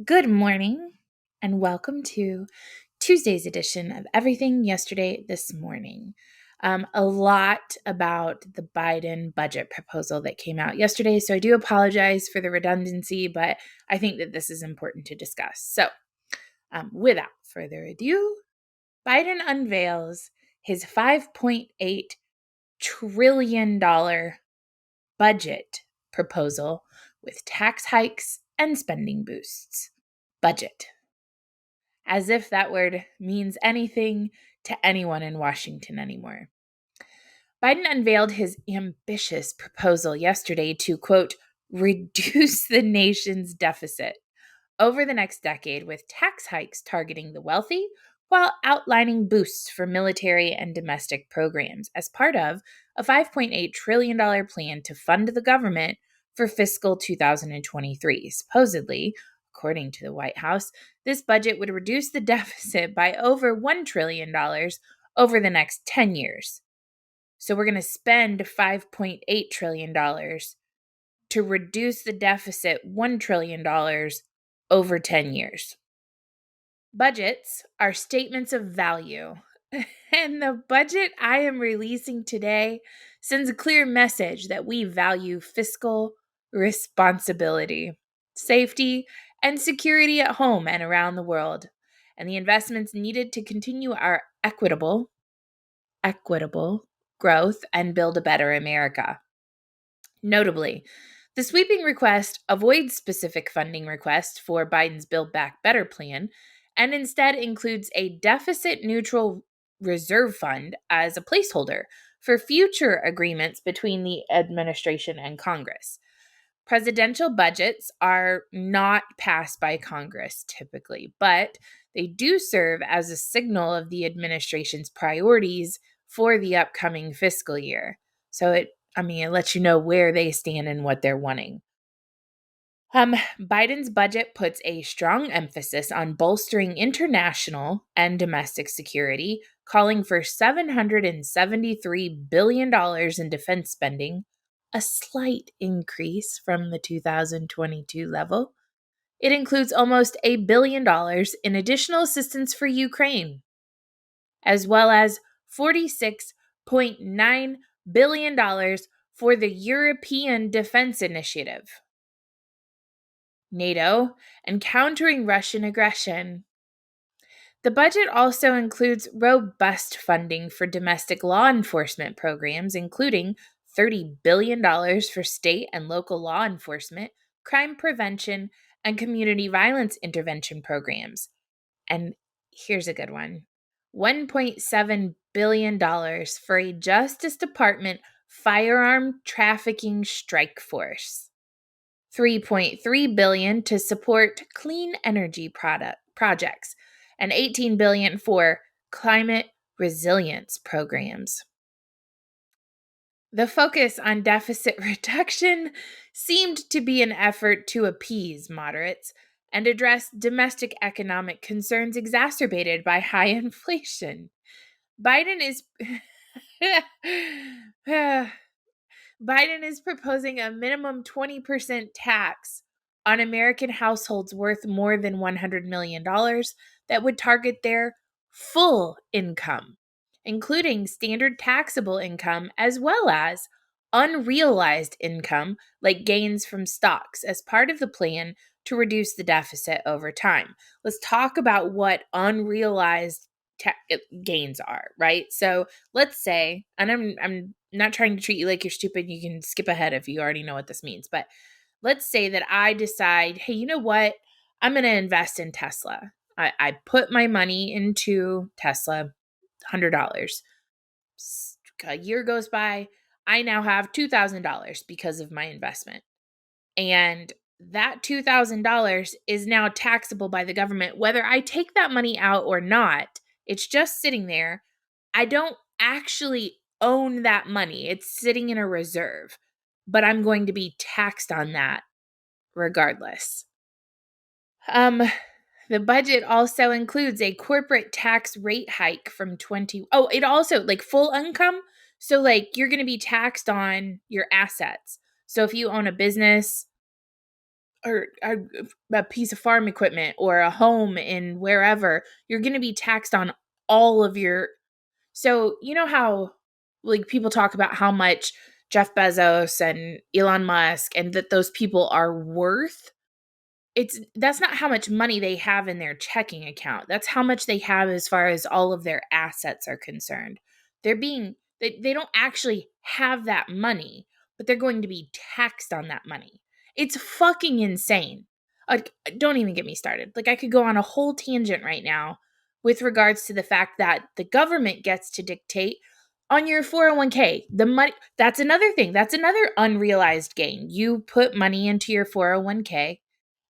Good morning, and welcome to Tuesday's edition of Everything Yesterday This Morning. A lot about the Biden budget proposal that came out yesterday, so I do apologize for the redundancy, but I think that this is important to discuss. So, without further ado, Biden unveils his $5.8 trillion budget proposal with tax hikes and spending boosts. Budget. As if that word means anything to anyone in Washington anymore. Biden unveiled his ambitious proposal yesterday to, quote, reduce the nation's deficit over the next decade with tax hikes targeting the wealthy while outlining boosts for military and domestic programs as part of a $5.8 trillion plan to fund the government for fiscal 2023. Supposedly, according to the White House, this budget would reduce the deficit by over $1 trillion over the next 10 years. So we're going to spend $5.8 trillion to reduce the deficit $1 trillion over 10 years. Budgets are statements of value, and the budget I am releasing today sends a clear message that we value fiscal responsibility, safety, and security at home and around the world, and the investments needed to continue our equitable growth and build a better America. Notably, the sweeping request avoids specific funding requests for Biden's Build Back Better plan and instead includes a deficit-neutral reserve fund as a placeholder for future agreements between the administration and Congress. Presidential budgets are not passed by Congress typically, but they do serve as a signal of the administration's priorities for the upcoming fiscal year. So it lets you know where they stand and what they're wanting. Biden's budget puts a strong emphasis on bolstering international and domestic security, calling for $773 billion in defense spending, a slight increase from the 2022 level. It includes almost $1 billion in additional assistance for Ukraine, as well as $46.9 billion for the European Defense Initiative, NATO, and countering Russian aggression. The budget also includes robust funding for domestic law enforcement programs, including $30 billion for state and local law enforcement, crime prevention, and community violence intervention programs. And here's a good one. $1.7 billion for a Justice Department firearm trafficking strike force. $3.3 billion to support clean energy projects, and $18 billion for climate resilience programs. The focus on deficit reduction seemed to be an effort to appease moderates and address domestic economic concerns exacerbated by high inflation. Biden is proposing a minimum 20% tax on American households worth more than $100 million that would target their full income, including standard taxable income as well as unrealized income like gains from stocks as part of the plan to reduce the deficit over time. Let's talk about what unrealized gains are, right? So let's say, and I'm not trying to treat you like you're stupid. You can skip ahead if you already know what this means. But let's say that I decide, hey, you know what? I'm going to invest in Tesla. I put my money into Tesla, $100. A year goes by. I now have $2,000 because of my investment. And that $2,000 is now taxable by the government, whether I take that money out or not. It's just sitting there. I don't actually own that money. It's sitting in a reserve, but I'm going to be taxed on that regardless. The budget also includes a corporate tax rate hike from it also like full income. So like you're going to be taxed on your assets. So if you own a business, or a piece of farm equipment or a home in wherever, you're going to be taxed on all of your. So, you know how like people talk about how much Jeff Bezos and Elon Musk and that those people are worth? That's not how much money they have in their checking account. That's how much they have as far as all of their assets are concerned. They don't actually have that money, but they're going to be taxed on that money. It's fucking insane. Like, don't even get me started. Like, I could go on a whole tangent right now with regards to the fact that the government gets to dictate on your 401k. The money, that's another thing. That's another unrealized gain. You put money into your 401k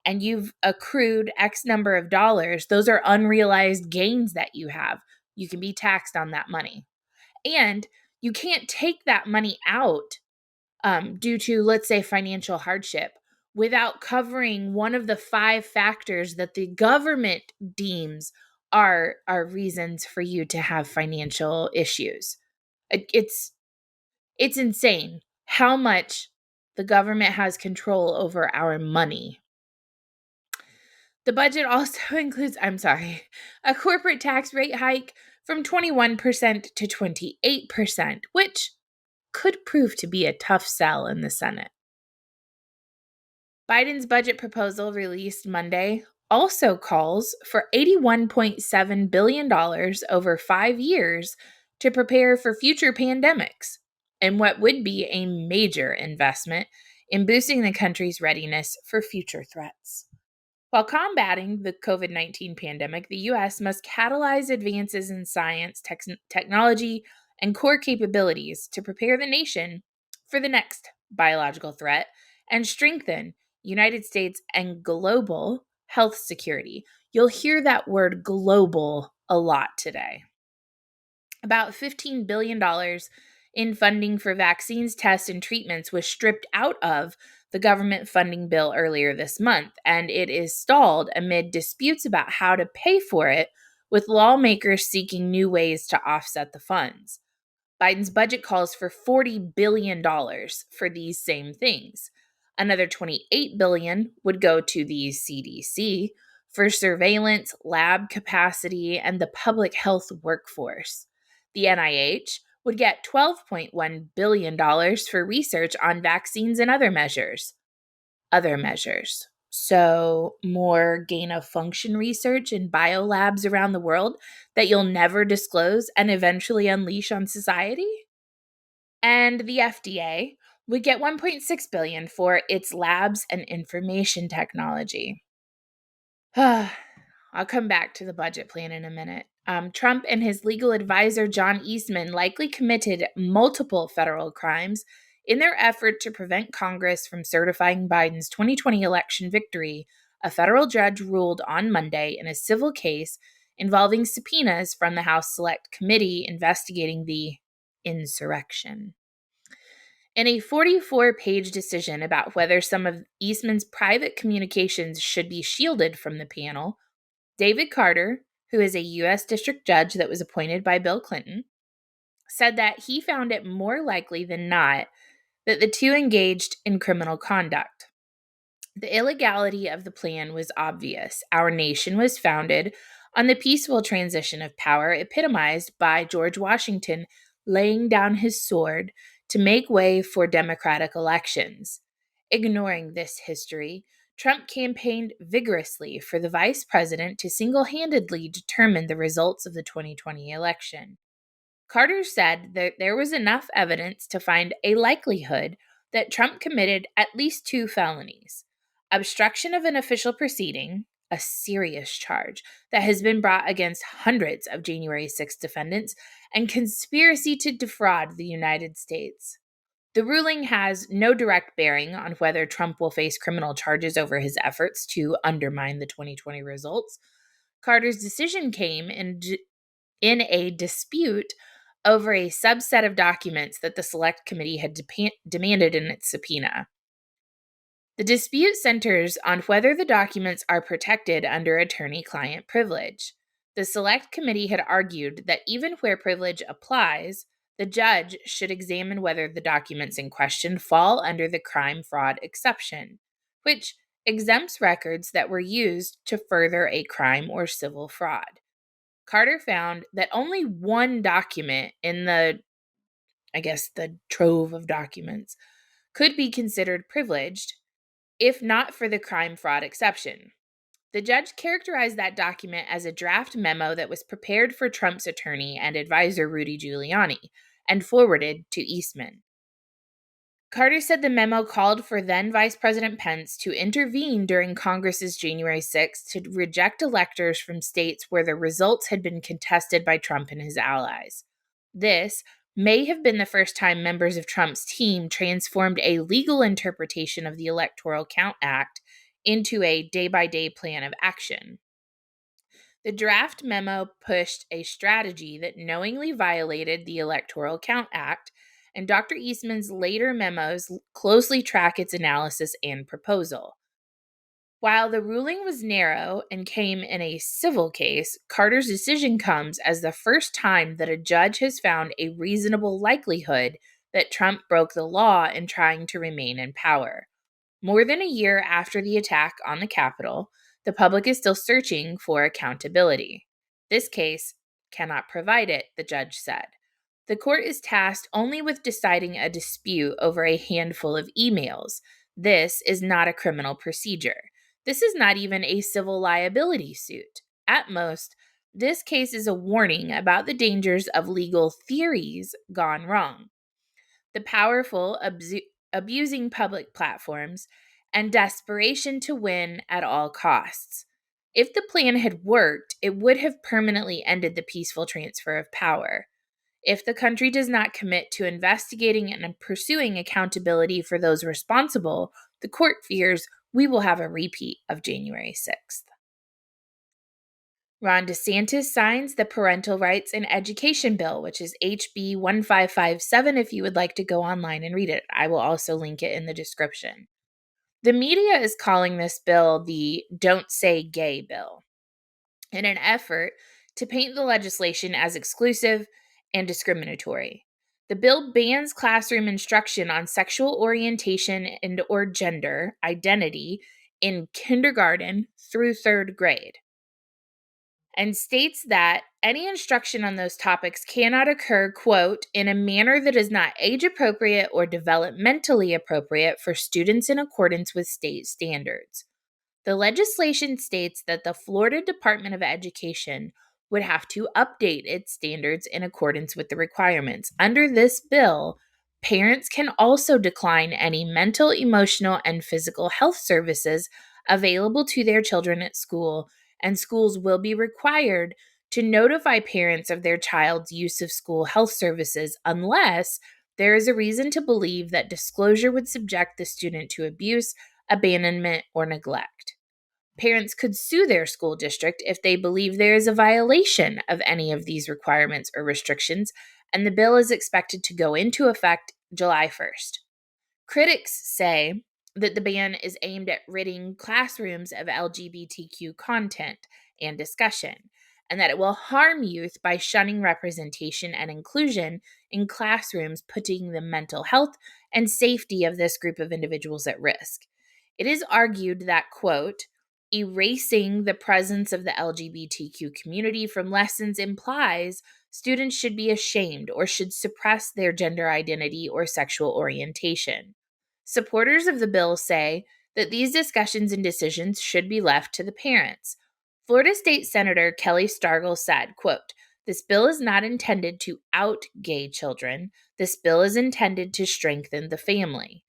and you've accrued X number of dollars. Those are unrealized gains that you have. You can be taxed on that money. And you can't take that money out due to, let's say, financial hardship without covering one of the 5 factors that the government deems are reasons for you to have financial issues. It's insane how much the government has control over our money. The budget also includes, a corporate tax rate hike from 21% to 28%, which could prove to be a tough sell in the Senate. Biden's budget proposal released Monday also calls for $81.7 billion over 5 years to prepare for future pandemics, and what would be a major investment in boosting the country's readiness for future threats. While combating the COVID-19 pandemic, the U.S. must catalyze advances in science, technology, and core capabilities to prepare the nation for the next biological threat and strengthen United States and global health security. You'll hear that word global a lot today. About $15 billion in funding for vaccines, tests, and treatments was stripped out of the government funding bill earlier this month, and it is stalled amid disputes about how to pay for it, with lawmakers seeking new ways to offset the funds. Biden's budget calls for $40 billion for these same things. Another $28 billion would go to the CDC for surveillance, lab capacity, and the public health workforce. The NIH would get $12.1 billion for research on vaccines and other measures. So, more gain of function research in biolabs around the world that you'll never disclose and eventually unleash on society? And the FDA would get $1.6 billion for its labs and information technology. I'll come back to the budget plan in a minute. Trump and his legal advisor, John Eastman, likely committed multiple federal crimes in their effort to prevent Congress from certifying Biden's 2020 election victory. A federal judge ruled on Monday in a civil case involving subpoenas from the House Select Committee investigating the insurrection. In a 44-page decision about whether some of Eastman's private communications should be shielded from the panel, David Carter, who is a U.S. district judge that was appointed by Bill Clinton, said that he found it more likely than not that the two engaged in criminal conduct. The illegality of the plan was obvious. Our nation was founded on the peaceful transition of power epitomized by George Washington laying down his sword to make way for democratic elections. Ignoring this history, Trump campaigned vigorously for the vice president to single-handedly determine the results of the 2020 election. Carter said that there was enough evidence to find a likelihood that Trump committed at least 2 felonies: obstruction of an official proceeding, a serious charge that has been brought against hundreds of January 6 defendants, and conspiracy to defraud the United States. The ruling has no direct bearing on whether Trump will face criminal charges over his efforts to undermine the 2020 results. Carter's decision came in a dispute over a subset of documents that the Select Committee had demanded in its subpoena. The dispute centers on whether the documents are protected under attorney-client privilege. The Select Committee had argued that even where privilege applies, the judge should examine whether the documents in question fall under the crime fraud exception, which exempts records that were used to further a crime or civil fraud. Carter found that only one document in the trove of documents could be considered privileged, if not for the crime fraud exception. The judge characterized that document as a draft memo that was prepared for Trump's attorney and advisor Rudy Giuliani and forwarded to Eastman. Carter said the memo called for then Vice President Pence to intervene during Congress's January 6th to reject electors from states where the results had been contested by Trump and his allies. This may have been the first time members of Trump's team transformed a legal interpretation of the Electoral Count Act into a day-by-day plan of action. The draft memo pushed a strategy that knowingly violated the Electoral Count Act, and Dr. Eastman's later memos closely track its analysis and proposal. While the ruling was narrow and came in a civil case, Carter's decision comes as the first time that a judge has found a reasonable likelihood that Trump broke the law in trying to remain in power. More than a year after the attack on the Capitol, the public is still searching for accountability. This case cannot provide it, the judge said. The court is tasked only with deciding a dispute over a handful of emails. This is not a criminal procedure. This is not even a civil liability suit. At most, this case is a warning about the dangers of legal theories gone wrong. The powerful abusing public platforms, and desperation to win at all costs. If the plan had worked, it would have permanently ended the peaceful transfer of power. If the country does not commit to investigating and pursuing accountability for those responsible, the court fears we will have a repeat of January 6th. Ron DeSantis signs the Parental Rights in Education Bill, which is HB 1557 if you would like to go online and read it. I will also link it in the description. The media is calling this bill the Don't Say Gay bill in an effort to paint the legislation as exclusive and discriminatory. The bill bans classroom instruction on sexual orientation and or gender identity in kindergarten through third grade, and states that any instruction on those topics cannot occur, quote, in a manner that is not age appropriate or developmentally appropriate for students in accordance with state standards. The legislation states that the Florida Department of Education would have to update its standards in accordance with the requirements. Under this bill, parents can also decline any mental, emotional, and physical health services available to their children at school, and schools will be required to notify parents of their child's use of school health services unless there is a reason to believe that disclosure would subject the student to abuse, abandonment, or neglect. Parents could sue their school district if they believe there is a violation of any of these requirements or restrictions, and the bill is expected to go into effect July 1st. Critics say that the ban is aimed at ridding classrooms of LGBTQ content and discussion, and that it will harm youth by shunning representation and inclusion in classrooms, putting the mental health and safety of this group of individuals at risk. It is argued that, quote, erasing the presence of the LGBTQ community from lessons implies students should be ashamed or should suppress their gender identity or sexual orientation. Supporters of the bill say that these discussions and decisions should be left to the parents. Florida State Senator Kelly Stargel said, quote, this bill is not intended to out gay children. This bill is intended to strengthen the family.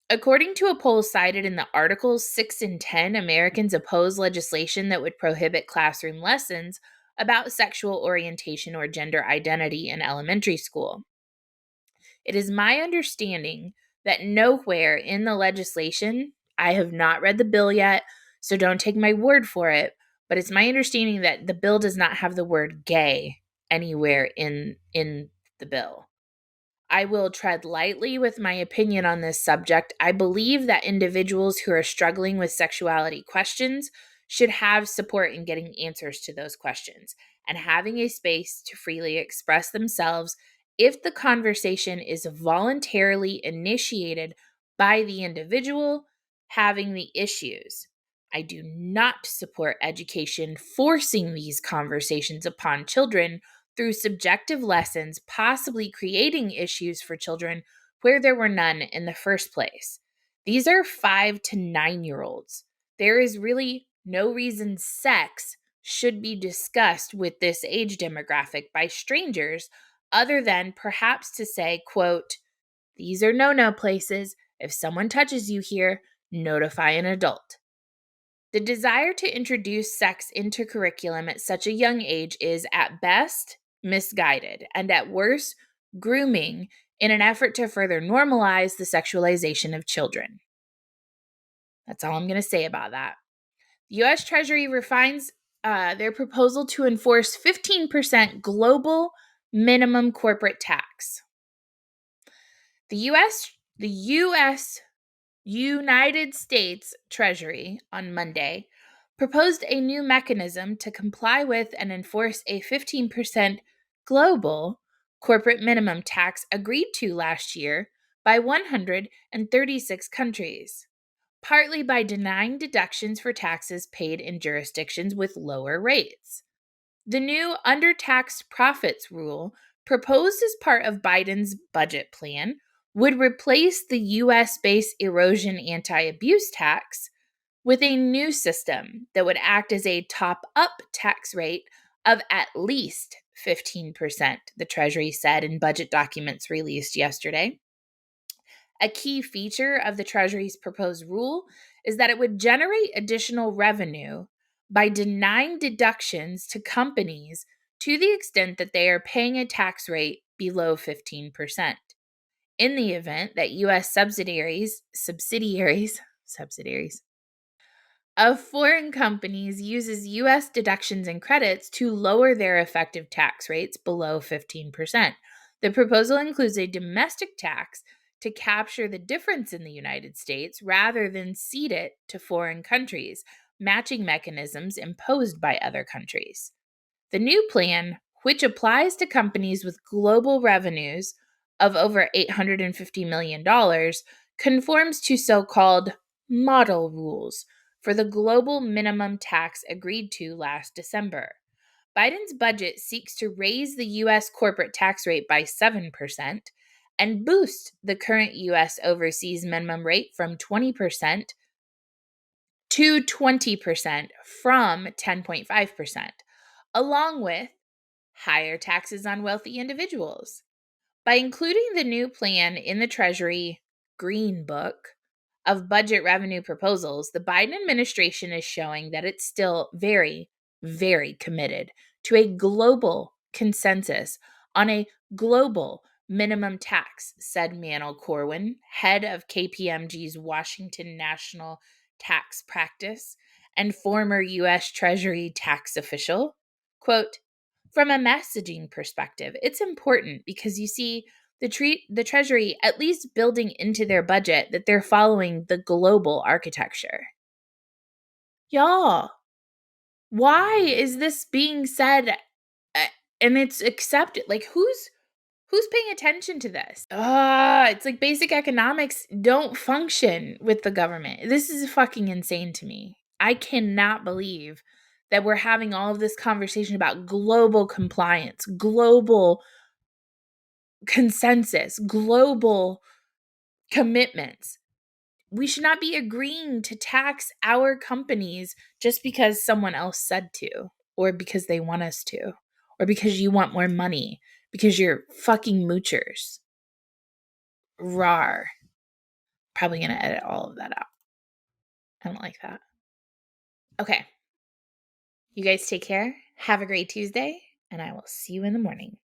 According to a poll cited in the articles 6 and 10, Americans oppose legislation that would prohibit classroom lessons about sexual orientation or gender identity in elementary school. It is my understanding that nowhere in the legislation, I have not read the bill yet, so don't take my word for it, but it's my understanding that the bill does not have the word gay anywhere in the bill. I will tread lightly with my opinion on this subject. I believe that individuals who are struggling with sexuality questions should have support in getting answers to those questions and having a space to freely express themselves if the conversation is voluntarily initiated by the individual, having the issues. I do not support education forcing these conversations upon children through subjective lessons, possibly creating issues for children where there were none in the first place. These are 5 to 9-year-olds. There is really no reason sex should be discussed with this age demographic by strangers other than perhaps to say, quote, "These are no-no places. If someone touches you here, notify an adult." The desire to introduce sex into curriculum at such a young age is, at best, misguided, and at worst, grooming in an effort to further normalize the sexualization of children. That's all I'm going to say about that. The U.S. Treasury refines their proposal to enforce 15% global minimum corporate tax. The U.S. United States Treasury on Monday proposed a new mechanism to comply with and enforce a 15% global corporate minimum tax agreed to last year by 136 countries, partly by denying deductions for taxes paid in jurisdictions with lower rates. The new undertaxed profits rule, proposed as part of Biden's budget plan, would replace the US based erosion anti abuse tax with a new system that would act as a top up tax rate of at least 15%, the Treasury said in budget documents released yesterday. A key feature of the Treasury's proposed rule is that it would generate additional revenue by denying deductions to companies to the extent that they are paying a tax rate below 15%. In the event that U.S. subsidiaries of foreign companies uses U.S. deductions and credits to lower their effective tax rates below 15%. The proposal includes a domestic tax to capture the difference in the United States rather than cede it to foreign countries, matching mechanisms imposed by other countries. The new plan, which applies to companies with global revenues of over $850 million, conforms to so-called model rules for the global minimum tax agreed to last December. Biden's budget seeks to raise the U.S. corporate tax rate by 7% and boost the current U.S. overseas minimum rate from 20% to 20% from 10.5%, along with higher taxes on wealthy individuals. By including the new plan in the Treasury Green Book of budget revenue proposals, the Biden administration is showing that it's still very, very committed to a global consensus on a global minimum tax, said Manal Corwin, head of KPMG's Washington National Tax Practice and former U.S. Treasury tax official. Quote, "From a messaging perspective, it's important because you see the Treasury at least building into their budget that they're following the global architecture." Y'all, why is this being said and it's accepted? Like, who's paying attention to this? It's like basic economics don't function with the government. This is fucking insane to me. I cannot believe that we're having all of this conversation about global compliance, global consensus, global commitments. We should not be agreeing to tax our companies just because someone else said to, or because they want us to, or because you want more money, because you're fucking moochers. Rar. Probably going to edit all of that out. I don't like that. Okay. You guys take care. Have a great Tuesday, and I will see you in the morning.